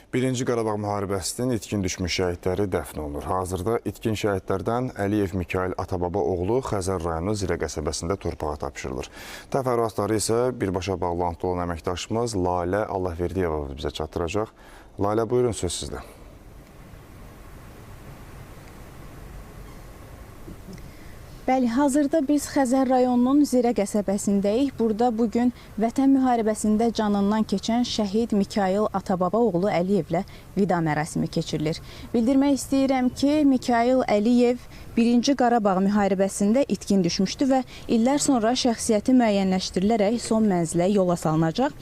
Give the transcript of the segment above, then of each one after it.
Birinci Qarabağ müharibəsinin itkin düşmüş şəhidləri dəfn olunur. Hazırda itkin şəhidlərdən Əliyev Mikail Atababa oğlu Xəzər rayonu Zirə qəsəbəsində torpağa tapşırılır. Təfərrüatları isə birbaşa bağlantılı olan əməkdaşımız Lalə Allahverdiyeva bizə çatdıracaq. Lalə, buyurun, söz sizdə. Bəli, hazırda biz Xəzər rayonunun Zirə qəsəbəsindəyik. Burada bugün Vətən müharibəsində canından keçən şəhid Mikail Atababa oğlu Əliyevlə vida mərasimi keçirilir. Bildirmək istəyirəm ki, Mikail Əliyev 1-ci Qarabağ müharibəsində itkin düşmüşdü və illər sonra şəxsiyyəti müəyyənləşdirilərək son mənzilə yola salınacaq.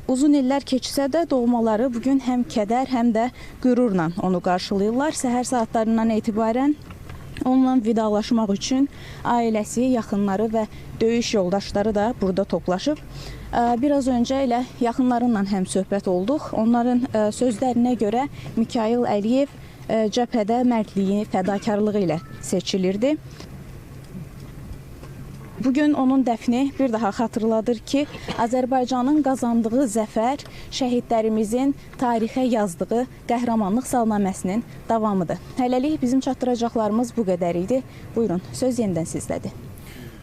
Uzun illər keçsə də doğmaları bugün həm kədər, həm də qürurla onu qarşılayırlar. Səhər saatlarından etibarən onunla vidalaşmaq üçün ailəsi, yaxınları və döyüş yoldaşları da burada toplaşıb. Biraz öncə ilə yaxınlarınla həm söhbət olduq. Onların sözlərinə görə Mikail Əliyev cəbhədə mərdliyi, fədakarlığı ilə seçilirdi. Bugün onun dəfni bir daha xatırladır ki, Azərbaycanın qazandığı zəfər şəhidlərimizin tarixə yazdığı qəhrəmanlıq salnaməsinin davamıdır. Hələlik bizim çatdıracaqlarımız bu qədər idi. Buyurun, söz yenidən sizdədir.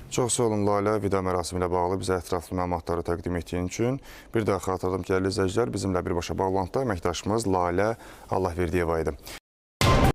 Çox sağ olun Lalə, vida mərasimi ilə bağlı bizə ətraflı məlumatları təqdim etdiyin üçün. Bir daha xatırladım ki, əziz izləyicilər, bizimlə birbaşa bağlantıda əməkdaşımız Lalə Allahverdiyeva idi.